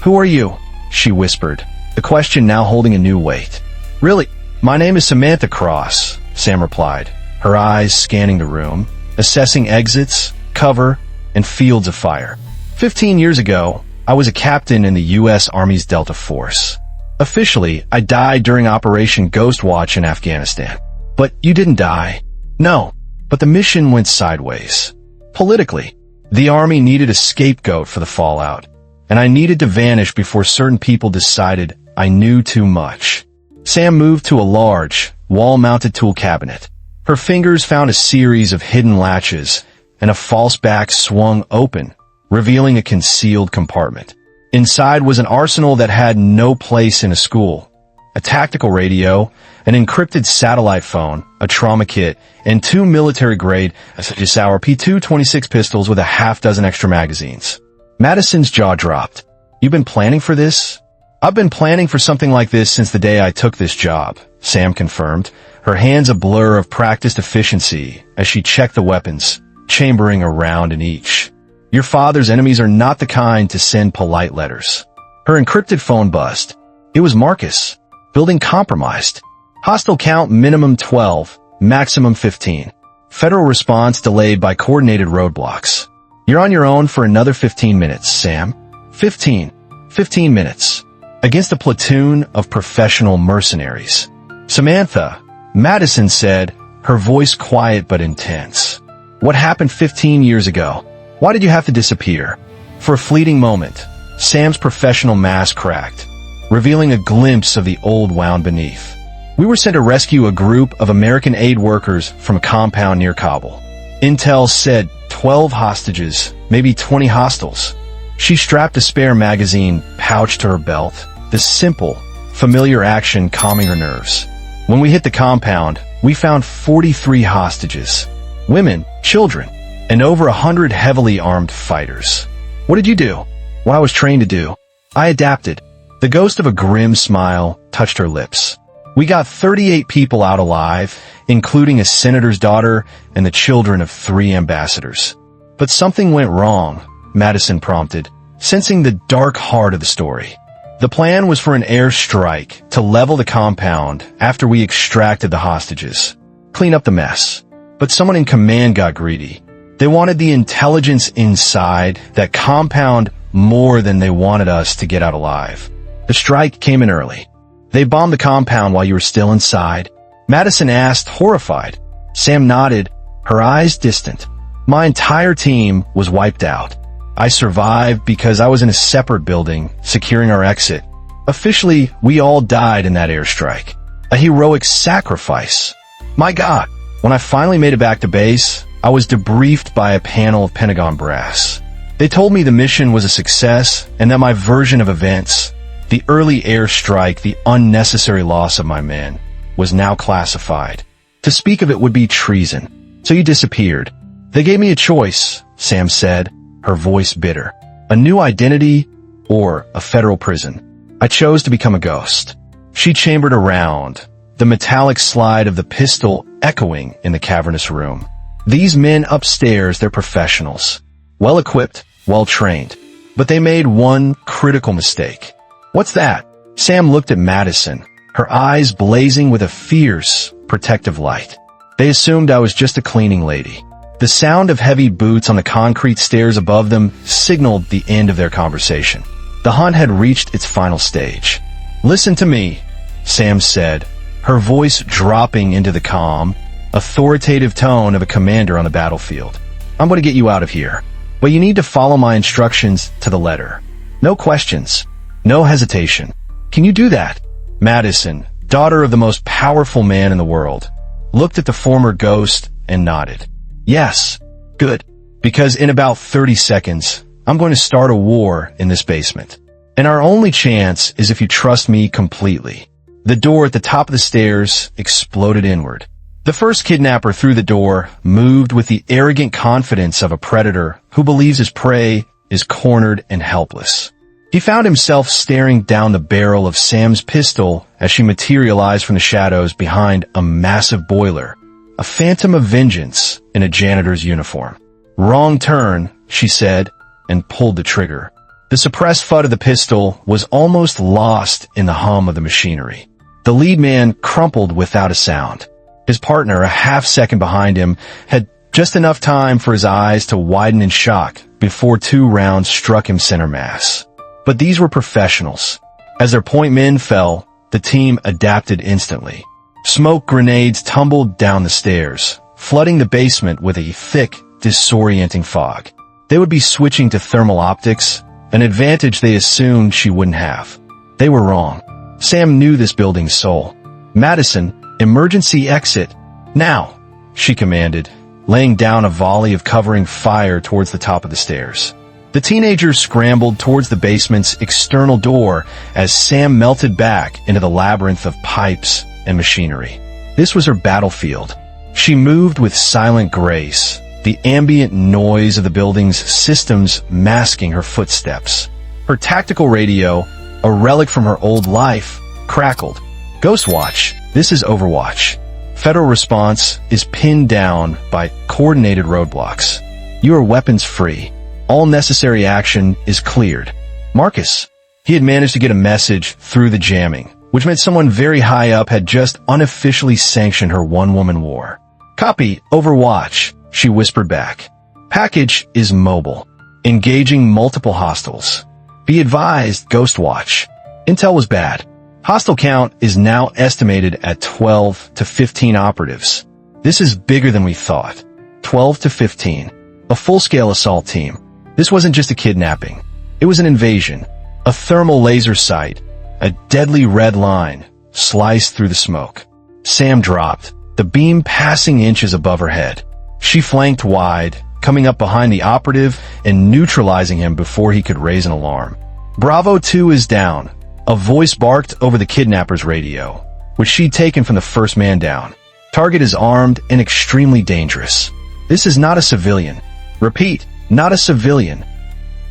"Who are you?" she whispered, the question now holding a new weight. "Really, my name is Samantha Cross," Sam replied, her eyes scanning the room, assessing exits, cover, and fields of fire. 15 years ago, I was a captain in the U.S. Army's Delta Force. Officially, I died during Operation Ghost Watch in Afghanistan. But you didn't die. No, but the mission went sideways. Politically, the Army needed a scapegoat for the fallout, and I needed to vanish before certain people decided I knew too much. Sam moved to a large, wall-mounted tool cabinet. Her fingers found a series of hidden latches, and a false back swung open, revealing a concealed compartment. Inside was an arsenal that had no place in a school. A tactical radio, an encrypted satellite phone, a trauma kit, and 2 military-grade Sauer P226 pistols with a half-dozen extra magazines. Madison's jaw dropped. "You've been planning for this?" "I've been planning for something like this since the day I took this job," Sam confirmed, her hands a blur of practiced efficiency as she checked the weapons, chambering a round in each. Your father's enemies are not the kind to send polite letters. Her encrypted phone buzzed. It was Marcus. Building compromised. Hostile count minimum 12, maximum 15. Federal response delayed by coordinated roadblocks. You're on your own for another 15 minutes, Sam. 15 minutes. Against a platoon of professional mercenaries. Samantha, Madison said, her voice quiet but intense. What happened 15 years ago? Why did you have to disappear? For a fleeting moment, Sam's professional mask cracked, revealing a glimpse of the old wound beneath. We were sent to rescue a group of American aid workers from a compound near Kabul. Intel said 12 hostages, maybe 20 hostiles. She strapped a spare magazine pouch to her belt, the simple, familiar action calming her nerves. When we hit the compound, we found 43 hostages. Women, children, and over 100 heavily armed fighters. What did you do? What I was trained to do. I adapted. The ghost of a grim smile touched her lips. We got 38 people out alive, including a senator's daughter and the children of 3 ambassadors. But something went wrong, Madison prompted, sensing the dark heart of the story. The plan was for an air strike to level the compound after we extracted the hostages, clean up the mess. But someone in command got greedy. They wanted the intelligence inside that compound more than they wanted us to get out alive. The strike came in early. They bombed the compound while you were still inside. Madison asked, horrified. Sam nodded, her eyes distant. My entire team was wiped out. I survived because I was in a separate building, securing our exit. Officially, we all died in that airstrike. A heroic sacrifice. My God, when I finally made it back to base, I was debriefed by a panel of Pentagon brass. They told me the mission was a success and that my version of events, the early airstrike, the unnecessary loss of my men, was now classified. To speak of it would be treason. So you disappeared. They gave me a choice, Sam said, her voice bitter. A new identity or a federal prison. I chose to become a ghost. She chambered around, the metallic slide of the pistol echoing in the cavernous room. These men upstairs, they're professionals. Well-equipped, well-trained. But they made one critical mistake. What's that? Sam looked at Madison, her eyes blazing with a fierce, protective light. They assumed I was just a cleaning lady. The sound of heavy boots on the concrete stairs above them signaled the end of their conversation. The hunt had reached its final stage. Listen to me, Sam said, her voice dropping into the calm, authoritative tone of a commander on the battlefield. I'm going to get you out of here, but you need to follow my instructions to the letter. No questions, no hesitation. Can you do that? Madison, daughter of the most powerful man in the world, looked at the former ghost and nodded. Yes, good, because in about 30 seconds, I'm going to start a war in this basement. And our only chance is if you trust me completely. The door at the top of the stairs exploded inward. The first kidnapper through the door moved with the arrogant confidence of a predator who believes his prey is cornered and helpless. He found himself staring down the barrel of Sam's pistol as she materialized from the shadows behind a massive boiler, a phantom of vengeance in a janitor's uniform. Wrong turn, she said, and pulled the trigger. The suppressed thud of the pistol was almost lost in the hum of the machinery. The lead man crumpled without a sound. His partner, a half-second behind him, had just enough time for his eyes to widen in shock before 2 rounds struck him center mass. But these were professionals. As their point men fell, the team adapted instantly. Smoke grenades tumbled down the stairs, flooding the basement with a thick, disorienting fog. They would be switching to thermal optics, an advantage they assumed she wouldn't have. They were wrong. Sam knew this building's soul. Madison, emergency exit. Now, she commanded, laying down a volley of covering fire towards the top of the stairs. The teenagers scrambled towards the basement's external door as Sam melted back into the labyrinth of pipes and machinery. This was her battlefield. She moved with silent grace, the ambient noise of the building's systems masking her footsteps. Her tactical radio, a relic from her old life, crackled. Ghostwatch, this is Overwatch. Federal response is pinned down by coordinated roadblocks. You are weapons free. All necessary action is cleared. Marcus. He had managed to get a message through the jamming, which meant someone very high up had just unofficially sanctioned her one-woman war. Copy, Overwatch, she whispered back. Package is mobile, engaging multiple hostiles. Be advised, Ghostwatch. Intel was bad. Hostile count is now estimated at 12 to 15 operatives. This is bigger than we thought. 12 to 15. A full-scale assault team. This wasn't just a kidnapping. It was an invasion. A thermal laser sight. A deadly red line sliced through the smoke. Sam dropped, the beam passing inches above her head. She flanked wide, coming up behind the operative and neutralizing him before he could raise an alarm. Bravo 2 is down. A voice barked over the kidnapper's radio, which she'd taken from the first man down. Target is armed and extremely dangerous. This is not a civilian. Repeat, not a civilian.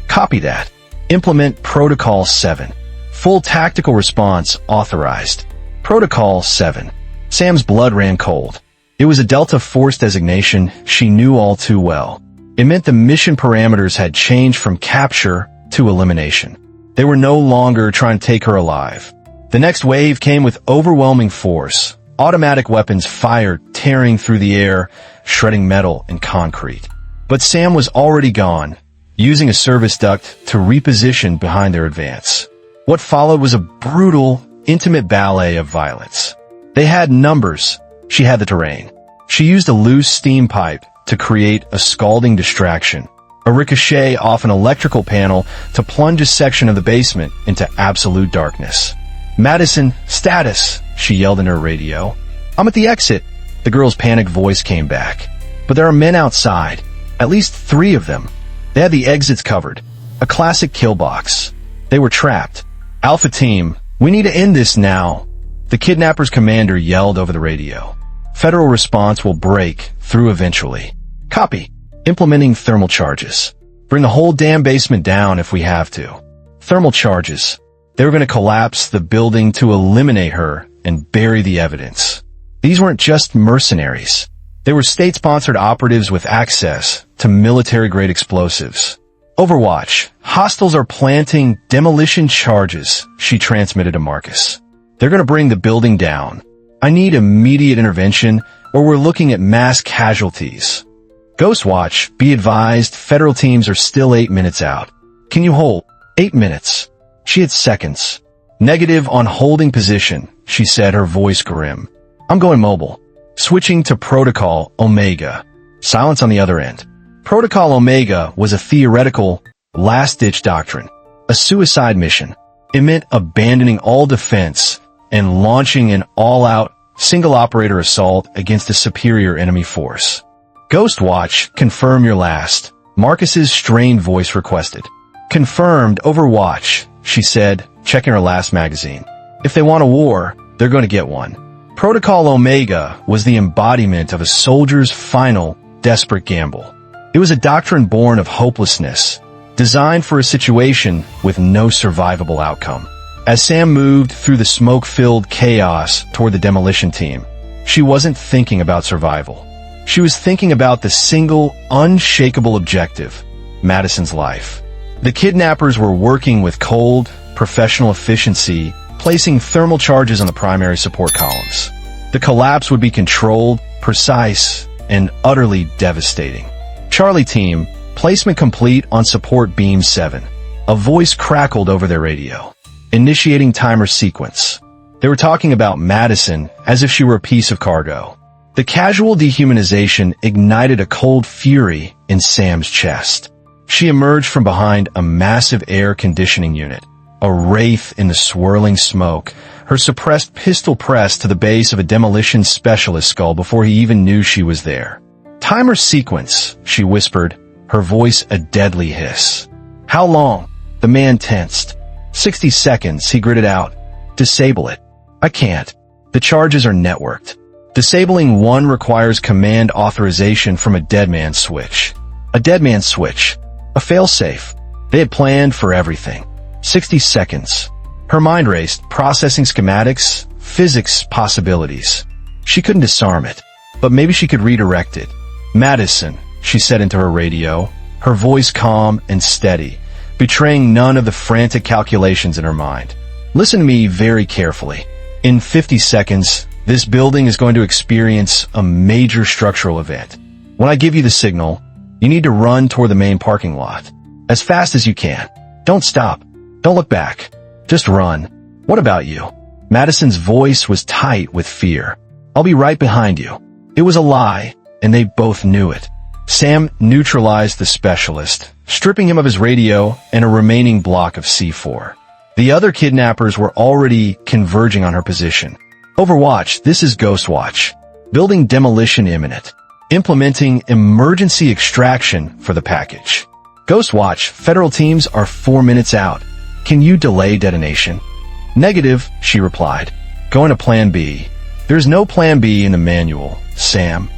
Copy that. Implement Protocol 7. Full tactical response authorized. Protocol 7. Sam's blood ran cold. It was a Delta Force designation she knew all too well. It meant the mission parameters had changed from capture to elimination. They were no longer trying to take her alive. The next wave came with overwhelming force. Automatic weapons fired, tearing through the air, shredding metal and concrete. But Sam was already gone, using a service duct to reposition behind their advance. What followed was a brutal, intimate ballet of violence. They had numbers. She had the terrain. She used a loose steam pipe to create a scalding distraction. A ricochet off an electrical panel to plunge a section of the basement into absolute darkness. Madison, status, she yelled in her radio. I'm at the exit. The girl's panicked voice came back. But there are men outside. At least 3 of them. They had the exits covered. A classic kill box. They were trapped. Alpha team, we need to end this now. The kidnapper's commander yelled over the radio. Federal response will break through eventually. Copy. Implementing thermal charges. Bring the whole damn basement down if we have to. Thermal charges. They were going to collapse the building to eliminate her and bury the evidence. These weren't just mercenaries. They were state-sponsored operatives with access to military-grade explosives. Overwatch. Hostiles are planting demolition charges, she transmitted to Marcus. They're going to bring the building down. I need immediate intervention or we're looking at mass casualties. Ghostwatch, be advised, federal teams are still 8 minutes out. Can you hold? 8 minutes. She had seconds. Negative on holding position, she said, her voice grim. I'm going mobile. Switching to Protocol Omega. Silence on the other end. Protocol Omega was a theoretical, last-ditch doctrine. A suicide mission. It meant abandoning all defense and launching an all-out, single-operator assault against a superior enemy force. Ghostwatch, confirm your last. Marcus's strained voice requested. Confirmed, Overwatch, she said, checking her last magazine. If they want a war, they're going to get one. Protocol Omega was the embodiment of a soldier's final, desperate gamble. It was a doctrine born of hopelessness, designed for a situation with no survivable outcome. As Sam moved through the smoke-filled chaos toward the demolition team, she wasn't thinking about survival. She was thinking about the single, unshakable objective, Madison's life. The kidnappers were working with cold, professional efficiency, placing thermal charges on the primary support columns. The collapse would be controlled, precise, and utterly devastating. Charlie team, placement complete on support beam 7. A voice crackled over their radio. Initiating timer sequence. They were talking about Madison as if she were a piece of cargo. The casual dehumanization ignited a cold fury in Sam's chest. She emerged from behind a massive air conditioning unit, a wraith in the swirling smoke, her suppressed pistol pressed to the base of a demolition specialist skull before he even knew she was there. Timer sequence, she whispered, her voice a deadly hiss. How long? The man tensed. 60 seconds, he gritted out. Disable it. I can't. The charges are networked. Disabling one requires command authorization from a dead man switch. A dead man switch. A failsafe. They had planned for everything. 60 seconds. Her mind raced, processing schematics, physics possibilities. She couldn't disarm it, but maybe she could redirect it. "Madison," she said into her radio, her voice calm and steady, betraying none of the frantic calculations in her mind. "Listen to me very carefully. In 50 seconds, this building is going to experience a major structural event. When I give you the signal, you need to run toward the main parking lot. As fast as you can. Don't stop. Don't look back. Just run. What about you?" Madison's voice was tight with fear. "I'll be right behind you." It was a lie, and they both knew it. Sam neutralized the specialist, stripping him of his radio and a remaining block of C4. The other kidnappers were already converging on her position. "Overwatch, this is Ghostwatch. Building demolition imminent. Implementing emergency extraction for the package. Ghostwatch, federal teams are 4 minutes out. Can you delay detonation?" "Negative," she replied. "Going to Plan B." "There's no Plan B in the manual, Sam."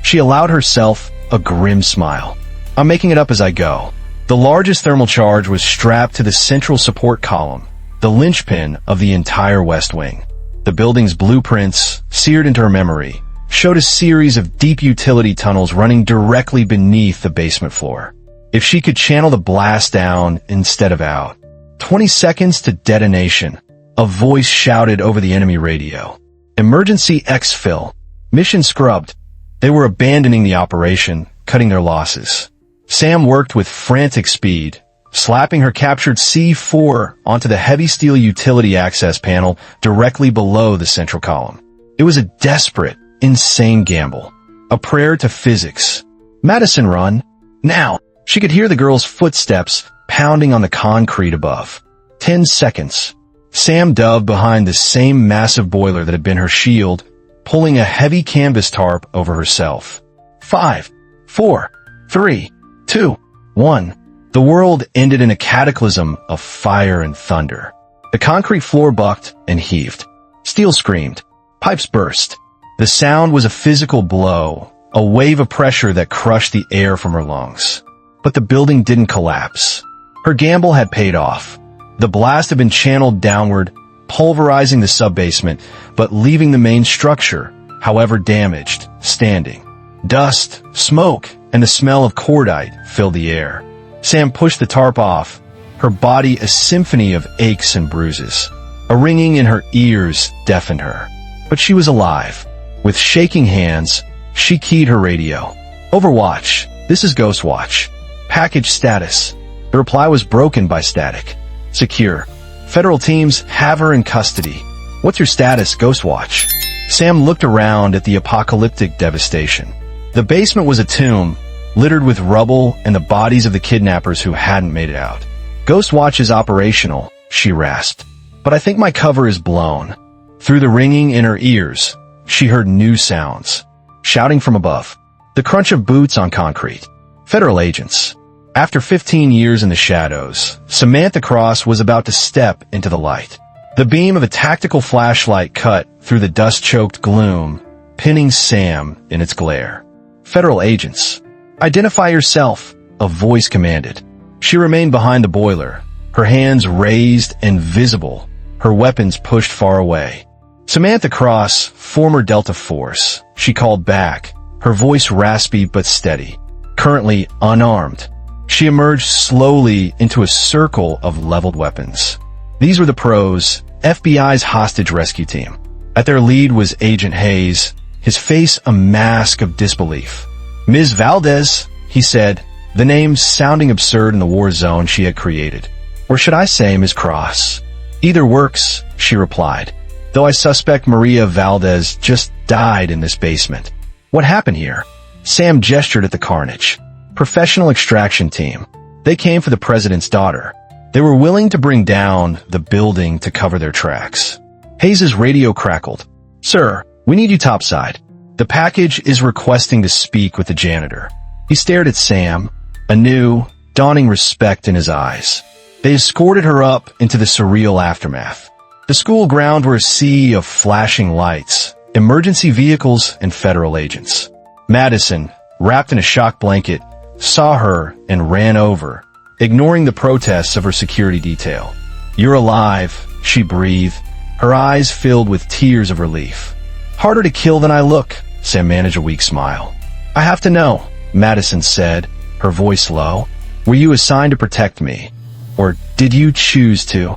She allowed herself a grim smile. "I'm making it up as I go." The largest thermal charge was strapped to the central support column, the linchpin of the entire West Wing. The building's blueprints, seared into her memory, showed a series of deep utility tunnels running directly beneath the basement floor. If she could channel the blast down instead of out. 20 seconds to detonation. A voice shouted over the enemy radio. "Emergency exfil. Mission scrubbed." They were abandoning the operation, cutting their losses. Sam worked with frantic speed, slapping her captured C4 onto the heavy steel utility access panel directly below the central column. It was a desperate, insane gamble. A prayer to physics. "Madison, run. Now!" She could hear the girl's footsteps pounding on the concrete above. 10 seconds. Sam dove behind the same massive boiler that had been her shield, pulling a heavy canvas tarp over herself. 5, 4, 3, 2, 1. The world ended in a cataclysm of fire and thunder. The concrete floor bucked and heaved. Steel screamed. Pipes burst. The sound was a physical blow, a wave of pressure that crushed the air from her lungs. But the building didn't collapse. Her gamble had paid off. The blast had been channeled downward, pulverizing the sub-basement, but leaving the main structure, however damaged, standing. Dust, smoke, and the smell of cordite filled the air. Sam pushed the tarp off, her body a symphony of aches and bruises. A ringing in her ears deafened her. But she was alive. With shaking hands, she keyed her radio. "Overwatch, this is Ghostwatch. Package status." The reply was broken by static. "Secure. Federal teams have her in custody. What's your status, Ghostwatch?" Sam looked around at the apocalyptic devastation. The basement was a tomb, littered with rubble and the bodies of the kidnappers who hadn't made it out. "Ghostwatch is operational," she rasped. "But I think my cover is blown." Through the ringing in her ears, she heard new sounds. Shouting from above. The crunch of boots on concrete. Federal agents. After 15 years in the shadows, Samantha Cross was about to step into the light. The beam of a tactical flashlight cut through the dust-choked gloom, pinning Sam in its glare. "Federal agents. Identify yourself," a voice commanded. She remained behind the boiler, her hands raised and visible, her weapons pushed far away. "Samantha Cross, former Delta Force," she called back, her voice raspy but steady. "Currently unarmed." She emerged slowly into a circle of leveled weapons. These were the pros, FBI's hostage rescue team. At their lead was Agent Hayes, his face a mask of disbelief. "Ms. Valdez," he said, the name sounding absurd in the war zone she had created. "Or should I say Ms. Cross?" "Either works," she replied, "though I suspect Maria Valdez just died in this basement." "What happened here?" Sam gestured at the carnage. "Professional extraction team. They came for the president's daughter. They were willing to bring down the building to cover their tracks." Hayes' radio crackled. "Sir, we need you topside. The package is requesting to speak with the janitor." He stared at Sam, a new, dawning respect in his eyes. They escorted her up into the surreal aftermath. The school grounds were a sea of flashing lights, emergency vehicles, and federal agents. Madison, wrapped in a shock blanket, saw her and ran over, ignoring the protests of her security detail. "You're alive," she breathed, her eyes filled with tears of relief. Harder to kill than I look, Sam managed a weak smile. I have to know, Madison said, her voice low. Were you assigned to protect me? Or did you choose to?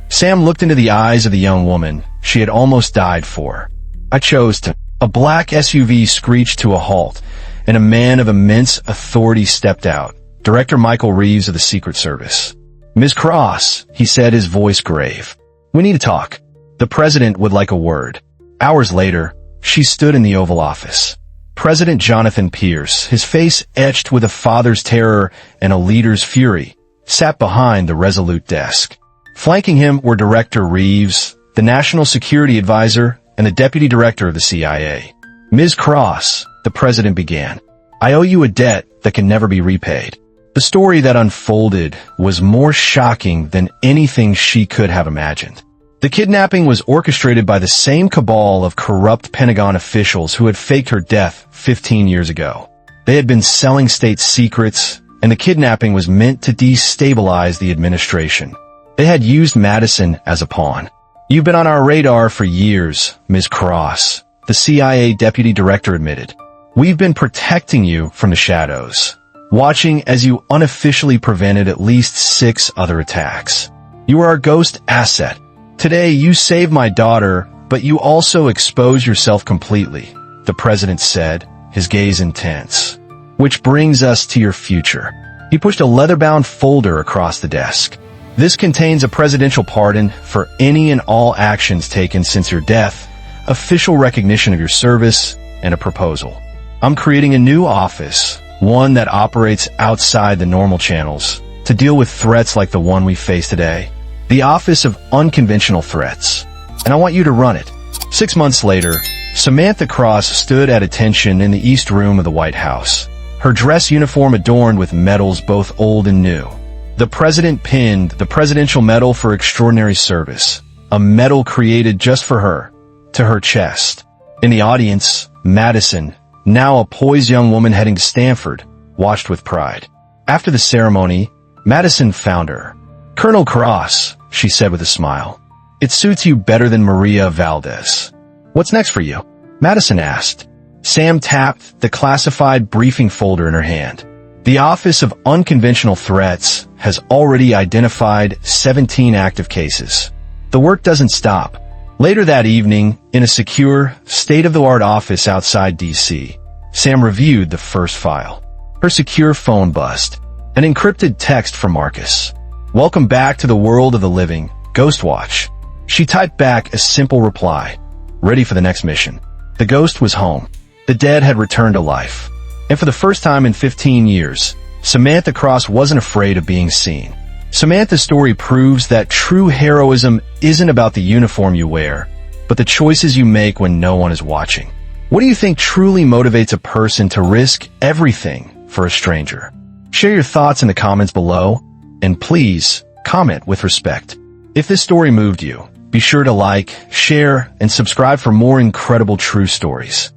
Sam looked into the eyes of the young woman she had almost died for. I chose to. A black SUV screeched to a halt, and a man of immense authority stepped out, Director Michael Reeves of the Secret Service. Ms. Cross, he said, his voice grave. We need to talk. The president would like a word. Hours later, she stood in the Oval Office. President Jonathan Pierce, his face etched with a father's terror and a leader's fury, sat behind the resolute desk. Flanking him were Director Reeves, the National Security Advisor, and the Deputy Director of the CIA. Ms. Cross, the president began, I owe you a debt that can never be repaid. The story that unfolded was more shocking than anything she could have imagined. The kidnapping was orchestrated by the same cabal of corrupt Pentagon officials who had faked her death 15 years ago. They had been selling state secrets, and the kidnapping was meant to destabilize the administration. They had used Madison as a pawn. You've been on our radar for years, Ms. Cross, the CIA Deputy Director admitted. We've been protecting you from the shadows, watching as you unofficially prevented at least 6 other attacks. You are our ghost asset. Today, you saved my daughter, but you also expose yourself completely, the president said, his gaze intense. Which brings us to your future. He pushed a leather-bound folder across the desk. This contains a presidential pardon for any and all actions taken since your death, official recognition of your service, and a proposal. I'm creating a new office, one that operates outside the normal channels, to deal with threats like the one we face today. The Office of Unconventional Threats, and I want you to run it. 6 months later, Samantha Cross stood at attention in the East Room of the White House, her dress uniform adorned with medals both old and new. The president pinned the Presidential Medal for Extraordinary Service, a medal created just for her, to her chest. In the audience, Madison, now a poised young woman heading to Stanford, watched with pride. After the ceremony, Madison found her. Colonel Cross, she said with a smile. It suits you better than Maria Valdez. What's next for you? Madison asked. Sam tapped the classified briefing folder in her hand. The Office of Unconventional Threats has already identified 17 active cases. The work doesn't stop. Later that evening, in a secure, state-of-the-art office outside D.C., Sam reviewed the first file. Her secure phone buzzed. An encrypted text from Marcus. Welcome back to the world of the living, Ghostwatch. She typed back a simple reply. Ready for the next mission. The ghost was home. The dead had returned to life. And for the first time in 15 years, Samantha Cross wasn't afraid of being seen. Samantha's story proves that true heroism isn't about the uniform you wear, but the choices you make when no one is watching. What do you think truly motivates a person to risk everything for a stranger? Share your thoughts in the comments below, and please, comment with respect. If this story moved you, be sure to like, share, and subscribe for more incredible true stories.